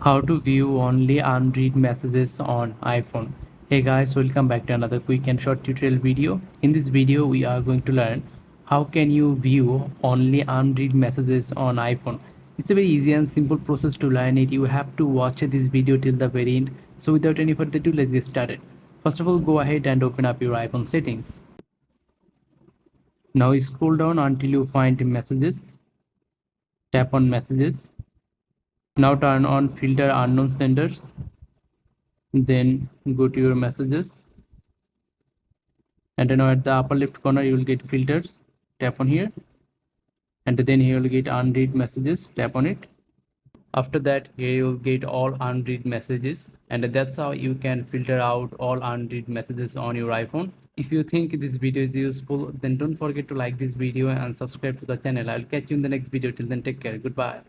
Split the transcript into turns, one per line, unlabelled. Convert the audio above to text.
How to view only unread messages on iPhone. Hey guys, welcome back to another quick and short tutorial video. In this video we are going to learn how can you view only unread messages on iPhone. It's a very easy and simple process to learn it. You have to watch this video till the very end. So without any further ado, let's get started. First of all, go ahead and open up your iPhone settings. Now scroll down until you find messages. Tap on messages. Now turn on filter unknown senders. Then go to your messages, and now at the upper left corner you will get filters. Tap on here, and then here you will get unread messages. Tap on it. After that, here you will get all unread messages, and that's how you can filter out all unread messages on your iPhone. If you think this video is useful, then don't forget to like this video and subscribe to the channel. I'll catch you in the next video. Till then, take care. Goodbye.